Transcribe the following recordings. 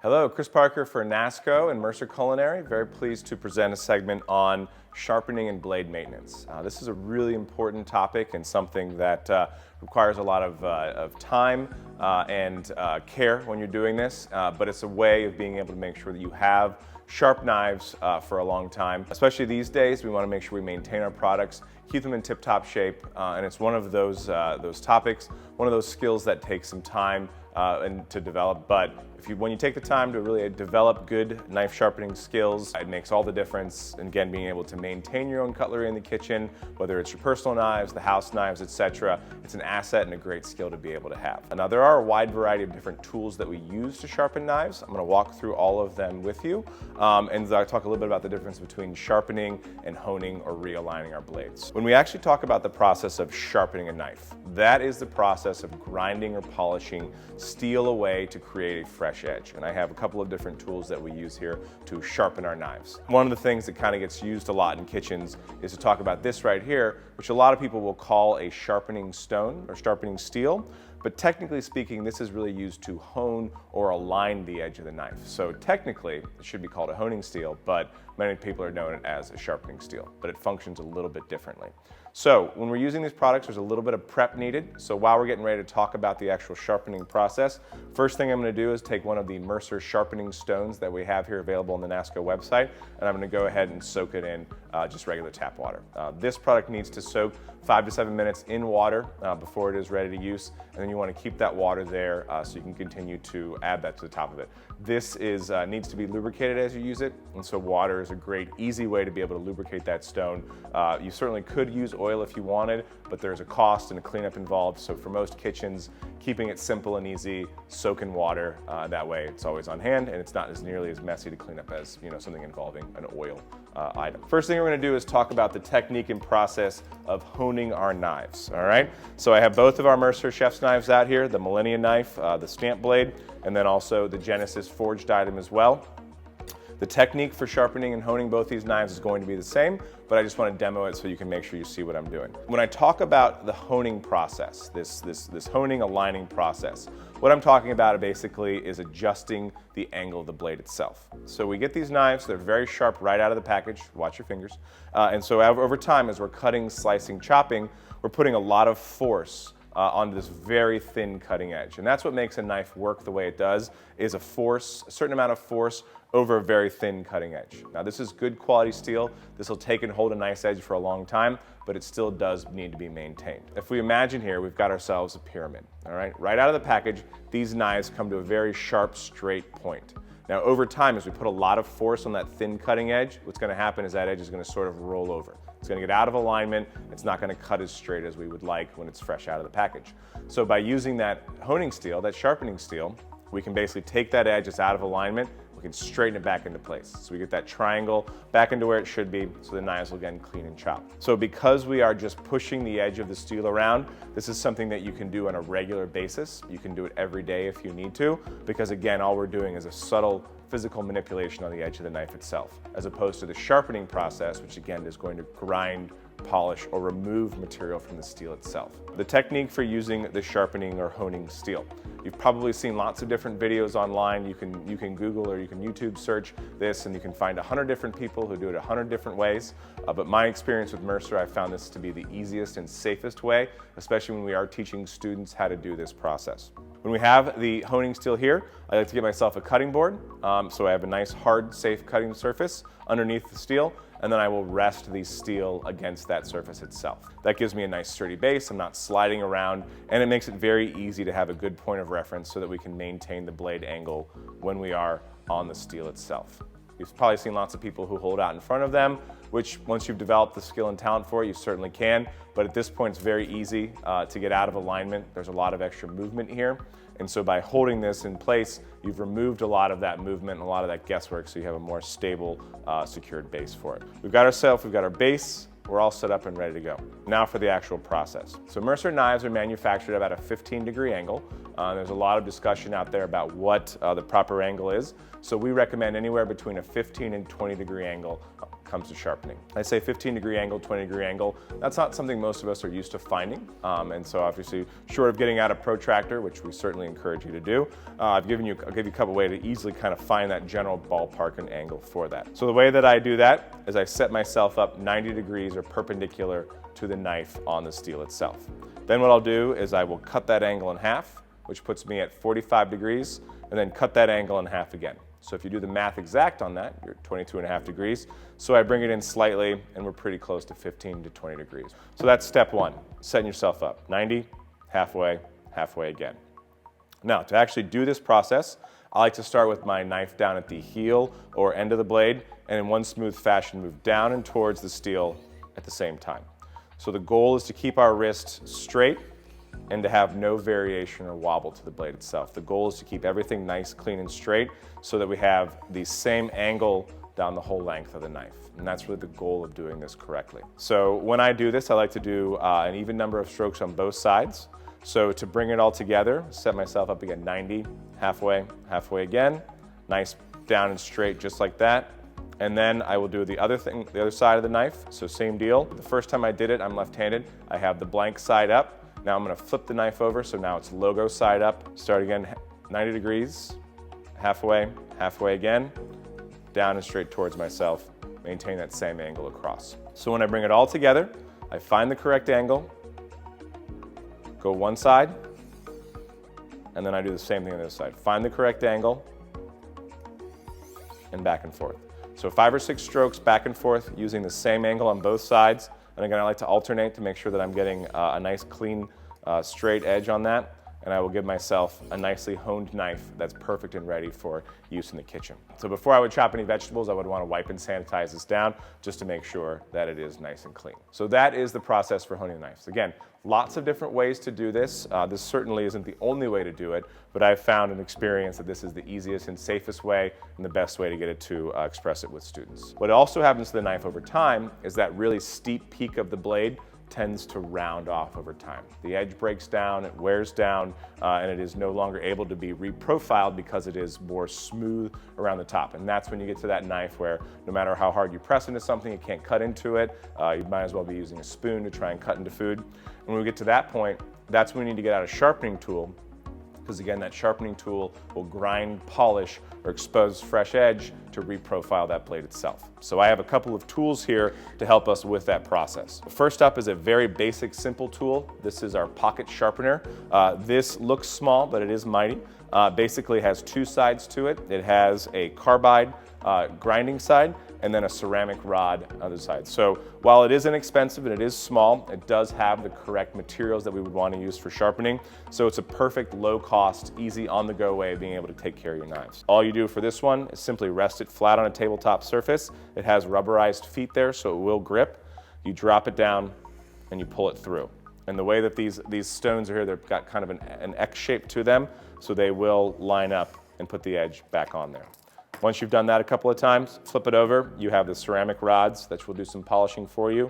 Hello, Chris Parker for Nasco and Mercer Culinary. Very pleased to present a segment on sharpening and blade maintenance. This is a really important topic and something that requires a lot of time and care when you're doing this, but it's a way of being able to make sure that you have sharp knives for a long time. Especially these days, we want to make sure we maintain our products, keep them in tip-top shape, and it's one of those topics, one of those skills that takes some time and to develop. But when you take the time to really develop good knife sharpening skills, it makes all the difference. And again, being able to maintain your own cutlery in the kitchen, whether it's your personal knives, the house knives, etc., it's an asset and a great skill to be able to have. Now, there are a wide variety of different tools that we use to sharpen knives. I'm going to walk through all of them with you, and I'll talk a little bit about the difference between sharpening and honing or realigning our blades. When we actually talk about the process of sharpening a knife, that is the process of grinding or polishing steel away to create a fresh edge. And I have a couple of different tools that we use here to sharpen our knives. One of the things that kind of gets used a lot in kitchens is to talk about this right here, which a lot of people will call a sharpening stone or sharpening steel. But technically speaking, this is really used to hone or align the edge of the knife. So technically, it should be called a honing steel, but many people are known as a sharpening steel, but it functions a little bit differently. So when we're using these products, there's a little bit of prep needed. So while we're getting ready to talk about the actual sharpening process, first thing I'm going to do is take one of the Mercer sharpening stones that we have here available on the Nasco website, and I'm going to go ahead and soak it in just regular tap water. This product needs to soak 5 to 7 minutes in water before it is ready to use, and then you want to keep that water there so you can continue to add that to the top of it. This needs to be lubricated as you use it, and so water is a great, easy way to be able to lubricate that stone. You certainly could use oil if you wanted, but there's a cost and a cleanup involved. So for most kitchens, keeping it simple and easy, soak in water. That way it's always on hand and it's not as nearly as messy to clean up as something involving an oil item. First thing we're going to do is talk about the technique and process of honing our knives. All right. So I have both of our Mercer chef's knives out here, the Millennium knife, the stamp blade, and then also the Genesis forged item as well. The technique for sharpening and honing both these knives is going to be the same, but I just want to demo it so you can make sure you see what I'm doing. When I talk about the honing process, this honing, aligning process, what I'm talking about basically is adjusting the angle of the blade itself. So we get these knives, they're very sharp right out of the package, watch your fingers, and so over time as we're cutting, slicing, chopping, we're putting a lot of force onto this very thin cutting edge. And that's what makes a knife work the way it does, is a certain amount of force over a very thin cutting edge. Now this is good quality steel. This will take and hold a nice edge for a long time, but it still does need to be maintained. If we imagine here, we've got ourselves a pyramid, all right? Right out of the package, these knives come to a very sharp, straight point. Now over time, as we put a lot of force on that thin cutting edge, what's gonna happen is that edge is gonna sort of roll over. It's gonna get out of alignment. It's not gonna cut as straight as we would like when it's fresh out of the package. So by using that honing steel, that sharpening steel, we can basically take that edge that's out of alignment, we can straighten it back into place. So we get that triangle back into where it should be, so the knives will get clean and chopped. So because we are just pushing the edge of the steel around, this is something that you can do on a regular basis. You can do it every day if you need to, because again, all we're doing is a subtle physical manipulation on the edge of the knife itself, as opposed to the sharpening process, which again is going to grind, polish, or remove material from the steel itself. The technique for using the sharpening or honing steel. You've probably seen lots of different videos online. You can Google or you can YouTube search this and you can find 100 different people who do it 100 different ways. But my experience with Mercer, I found this to be the easiest and safest way, especially when we are teaching students how to do this process. When we have the honing steel here, I like to get myself a cutting board. So I have a nice, hard, safe cutting surface underneath the steel, and then I will rest the steel against that surface itself. That gives me a nice sturdy base. I'm not sliding around, and it makes it very easy to have a good point of reference so that we can maintain the blade angle when we are on the steel itself. You've probably seen lots of people who hold out in front of them, which once you've developed the skill and talent for it, you certainly can. But at this point, it's very easy to get out of alignment. There's a lot of extra movement here. And so by holding this in place, you've removed a lot of that movement and a lot of that guesswork, so you have a more stable, secured base for it. We've got our base, we're all set up and ready to go. Now for the actual process. So Mercer knives are manufactured at about a 15-degree angle. There's a lot of discussion out there about what the proper angle is. So we recommend anywhere between a 15 and 20-degree angle. comes to sharpening. I say 15-degree angle, 20-degree angle. That's not something most of us are used to finding. And so obviously, short of getting out a protractor, which we certainly encourage you to do, I'll give you a couple ways to easily kind of find that general ballpark and angle for that. So the way that I do that is I set myself up 90 degrees or perpendicular to the knife on the steel itself. Then what I'll do is I will cut that angle in half, which puts me at 45 degrees, and then cut that angle in half again. So if you do the math exact on that, you're 22.5 degrees. So I bring it in slightly, and we're pretty close to 15 to 20 degrees. So that's step one, setting yourself up. 90, halfway, halfway again. Now, to actually do this process, I like to start with my knife down at the heel or end of the blade, and in one smooth fashion, move down and towards the steel at the same time. So the goal is to keep our wrist straight and to have no variation or wobble to the blade itself. The goal is to keep everything nice, clean, and straight so that we have the same angle down the whole length of the knife. And that's really the goal of doing this correctly. So when I do this, I like to do an even number of strokes on both sides. So to bring it all together, set myself up again, 90, halfway, halfway again, nice down and straight just like that. And then I will do the other side of the knife, so same deal. The first time I did it, I'm left-handed. I have the blank side up. Now I'm gonna flip the knife over, so now it's logo side up. Start again, 90 degrees, halfway, halfway again, down and straight towards myself, maintain that same angle across. So when I bring it all together, I find the correct angle, go one side, and then I do the same thing on the other side. Find the correct angle, and back and forth. So 5 or 6 strokes back and forth using the same angle on both sides. And again, I like to alternate to make sure that I'm getting a nice, clean, straight edge on that. And I will give myself a nicely honed knife that's perfect and ready for use in the kitchen. So before I would chop any vegetables, I would want to wipe and sanitize this down just to make sure that it is nice and clean. So that is the process for honing knives. Again, lots of different ways to do this. This certainly isn't the only way to do it, but I've found and experienced that this is the easiest and safest way and the best way to get it to express it with students. What also happens to the knife over time is that really steep peak of the blade tends to round off over time. The edge breaks down, it wears down, and it is no longer able to be reprofiled because it is more smooth around the top. And that's when you get to that knife where no matter how hard you press into something, it can't cut into it. You might as well be using a spoon to try and cut into food. And when we get to that point, that's when we need to get out a sharpening tool, because again, that sharpening tool will grind, polish, or expose fresh edge to reprofile that blade itself. So I have a couple of tools here to help us with that process. First up is a very basic, simple tool. This is our pocket sharpener. This looks small, but it is mighty. Basically has 2 sides to it. It has a carbide grinding side and then a ceramic rod on the other side. So while it is inexpensive and it is small, it does have the correct materials that we would want to use for sharpening. So it's a perfect, low-cost, easy, on-the-go way of being able to take care of your knives. All you do for this one is simply rest it flat on a tabletop surface. It has rubberized feet there, so it will grip. You drop it down and you pull it through. And the way that these stones are here, they've got kind of an X shape to them, so they will line up and put the edge back on there. Once you've done that a couple of times, flip it over. You have the ceramic rods that will do some polishing for you.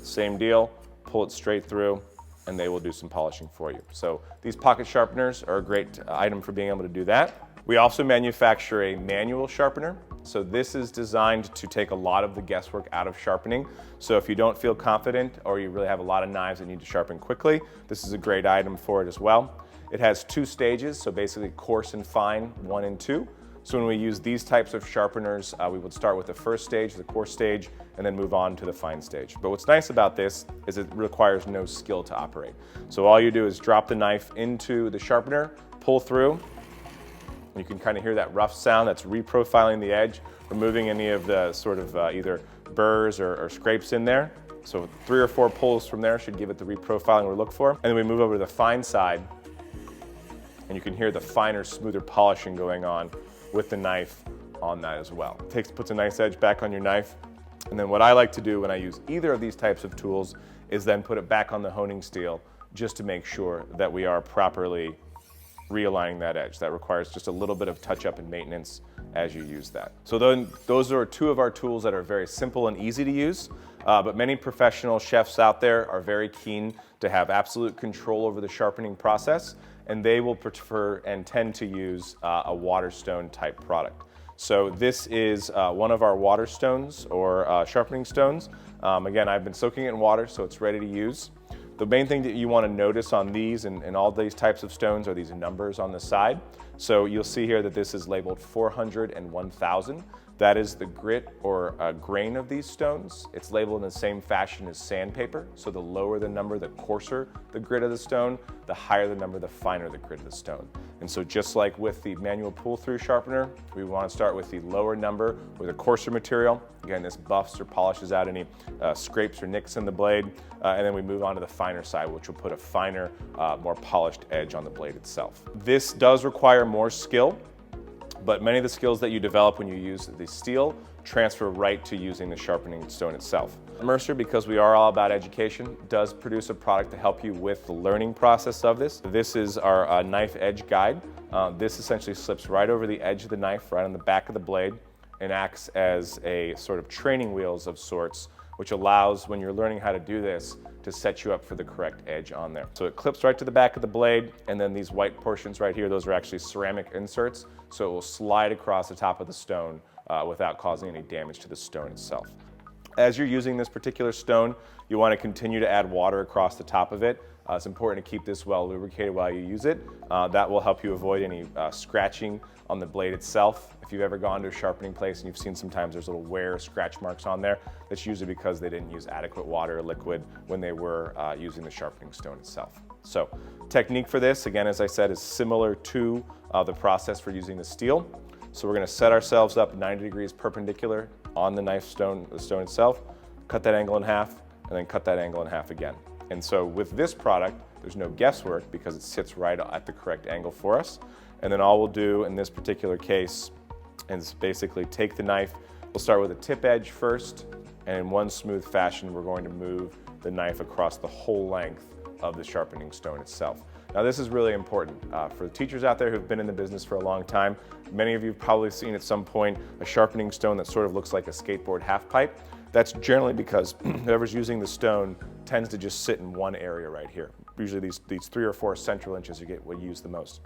Same deal, pull it straight through, and they will do some polishing for you. So these pocket sharpeners are a great item for being able to do that. We also manufacture a manual sharpener. So this is designed to take a lot of the guesswork out of sharpening. So if you don't feel confident or you really have a lot of knives that need to sharpen quickly, this is a great item for it as well. It has 2 stages, so basically coarse and fine, 1 and 2. So when we use these types of sharpeners, we would start with the first stage, the coarse stage, and then move on to the fine stage. But what's nice about this is it requires no skill to operate. So all you do is drop the knife into the sharpener, pull through. You can kind of hear that rough sound that's reprofiling the edge, removing any of the sort of either burrs or scrapes in there. So 3 or 4 pulls from there should give it the reprofiling we're looking for. And then we move over to the fine side, and you can hear the finer, smoother polishing going on with the knife on that as well. Puts a nice edge back on your knife. And then what I like to do when I use either of these types of tools is then put it back on the honing steel just to make sure that we are properly realigning that edge. That requires just a little bit of touch-up and maintenance as you use that. So then those are 2 of our tools that are very simple and easy to use, but many professional chefs out there are very keen to have absolute control over the sharpening process, and they will prefer and tend to use a Waterstone type product. So this is one of our water stones or sharpening stones. Again, I've been soaking it in water, so it's ready to use. The main thing that you want to notice on these and all these types of stones are these numbers on the side. So you'll see here that this is labeled 400 and 1000. That is the grit or grain of these stones. It's labeled in the same fashion as sandpaper. So the lower the number, the coarser the grit of the stone, the higher the number, the finer the grit of the stone. And so just like with the manual pull-through sharpener, we want to start with the lower number or the coarser material. Again, this buffs or polishes out any scrapes or nicks in the blade. And then we move on to the finer side, which will put a finer, more polished edge on the blade itself. This does require more skill, but many of the skills that you develop when you use the steel transfer right to using the sharpening stone itself. Mercer, because we are all about education, does produce a product to help you with the learning process of this. This is our knife edge guide. This essentially slips right over the edge of the knife, right on the back of the blade, and acts as a sort of training wheels of sorts, which allows, when you're learning how to do this, to set you up for the correct edge on there. So it clips right to the back of the blade, and then these white portions right here, those are actually ceramic inserts, so it will slide across the top of the stone without causing any damage to the stone itself. As you're using this particular stone, you want to continue to add water across the top of it. It's important to keep this well lubricated while you use it. That will help you avoid any scratching on the blade itself. If you've ever gone to a sharpening place and you've seen sometimes there's little wear scratch marks on there, that's usually because they didn't use adequate water or liquid when they were using the sharpening stone itself. So technique for this, again, as I said, is similar to the process for using the steel. So we're going to set ourselves up 90 degrees perpendicular on the stone itself, cut that angle in half, and then cut that angle in half again. And so with this product, there's no guesswork because it sits right at the correct angle for us. And then all we'll do in this particular case is basically take the knife. We'll start with a tip edge first, and in one smooth fashion, we're going to move the knife across the whole length of the sharpening stone itself. Now this is really important for the teachers out there who've been in the business for a long time. Many of you have probably seen at some point a sharpening stone that sort of looks like a skateboard half pipe. That's generally because whoever's using the stone tends to just sit in one area right here. Usually these 3 or 4 central inches will use the most.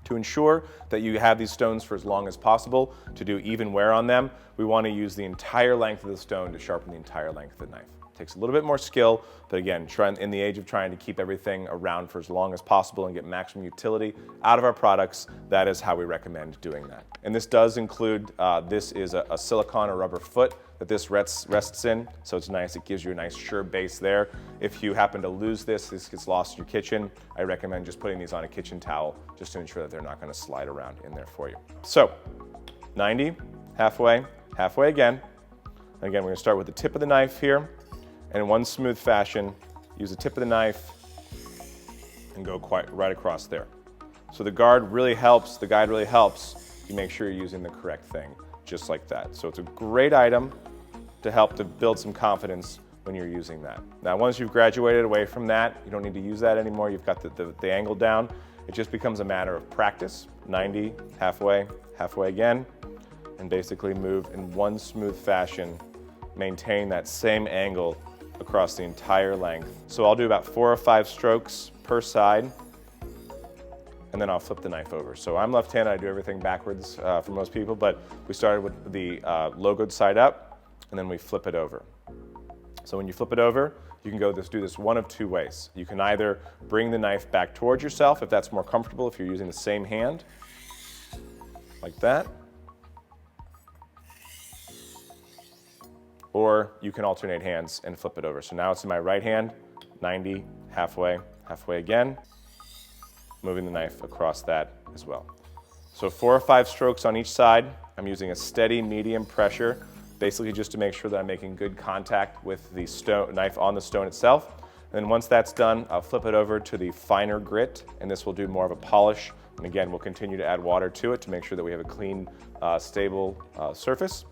To ensure that you have these stones for as long as possible, to do even wear on them, we want to use the entire length of the stone to sharpen the entire length of the knife. It takes a little bit more skill, but again, in the age of trying to keep everything around for as long as possible and get maximum utility out of our products, that is how we recommend doing that. And this does include, this is a silicone or rubber foot that this rests in, so it's nice. It gives you a nice sure base there. If you happen to lose this gets lost in your kitchen, I recommend just putting these on a kitchen towel just to ensure that they're not going to slide around in there for you. So 90, halfway, halfway again. And again, we're going to start with the tip of the knife here, and in one smooth fashion, use the tip of the knife and go quite right across there. So the guide really helps you make sure you're using the correct thing, just like that. So it's a great item to help to build some confidence when you're using that. Now, once you've graduated away from that, you don't need to use that anymore. You've got the angle down. It just becomes a matter of practice. 90, halfway, halfway again, and basically move in one smooth fashion, maintain that same angle across the entire length. So I'll do about 4 or 5 strokes per side, and then I'll flip the knife over. So I'm left-handed, I do everything backwards for most people, but we started with the logoed side up, and then we flip it over. So when you flip it over, you can do this one of 2 ways. You can either bring the knife back towards yourself, if that's more comfortable, if you're using the same hand, like that. Or you can alternate hands and flip it over. So now it's in my right hand, 90, halfway, halfway again, moving the knife across that as well. So 4 or 5 strokes on each side. I'm using a steady medium pressure, basically just to make sure that I'm making good contact with the knife on the stone itself. And then once that's done, I'll flip it over to the finer grit, and this will do more of a polish. And again, we'll continue to add water to it to make sure that we have a clean, stable surface.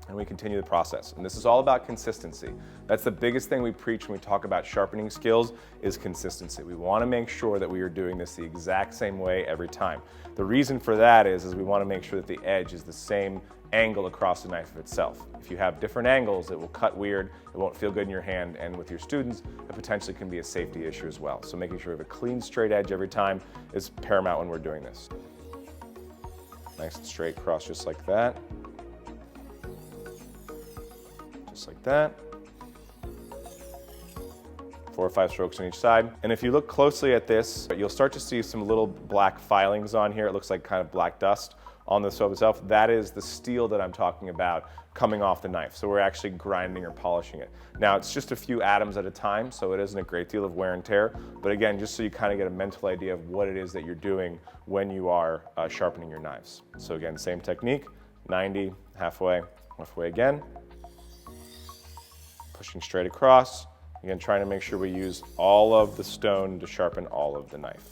And we continue the process. And this is all about consistency. That's the biggest thing we preach when we talk about sharpening skills is consistency. We want to make sure that we are doing this the exact same way every time. The reason for that is we want to make sure that the edge is the same angle across the knife itself. If you have different angles, it will cut weird, it won't feel good in your hand, and with your students, it potentially can be a safety issue as well. So making sure we have a clean, straight edge every time is paramount when we're doing this. Nice and straight across just like that. Just like that. 4 or 5 strokes on each side. And if you look closely at this, you'll start to see some little black filings on here. It looks like kind of black dust on the stove itself. That is the steel that I'm talking about coming off the knife. So we're actually grinding or polishing it. Now it's just a few atoms at a time, so it isn't a great deal of wear and tear. But again, just so you kind of get a mental idea of what it is that you're doing when you are sharpening your knives. So again, same technique, 90, halfway again. Pushing straight across. Again, trying to make sure we use all of the stone to sharpen all of the knife.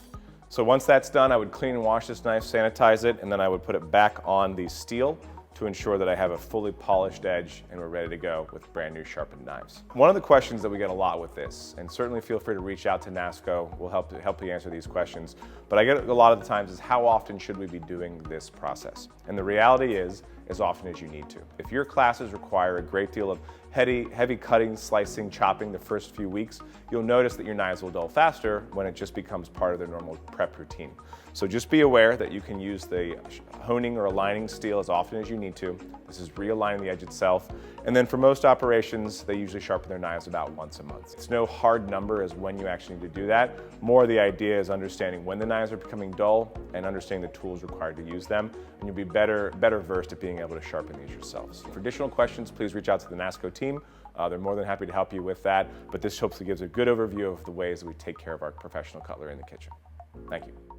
So once that's done, I would clean and wash this knife, sanitize it, and then I would put it back on the steel to ensure that I have a fully polished edge and we're ready to go with brand new sharpened knives. One of the questions that we get a lot with this, and certainly feel free to reach out to Nasco, we'll help you answer these questions, but I get a lot of the times is how often should we be doing this process? And the reality is, as often as you need to. If your classes require a great deal of heavy cutting, slicing, chopping the first few weeks, you'll notice that your knives will dull faster when it just becomes part of their normal prep routine. So just be aware that you can use the honing or aligning steel as often as you need to. This is realigning the edge itself. And then for most operations, they usually sharpen their knives about once a month. It's no hard number as when you actually need to do that. More the idea is understanding when the knives are becoming dull and understanding the tools required to use them. And you'll be better versed at being able to sharpen these yourselves. For additional questions, please reach out to the Nasco team. They're more than happy to help you with that. But this hopefully gives a good overview of the ways that we take care of our professional cutlery in the kitchen. Thank you.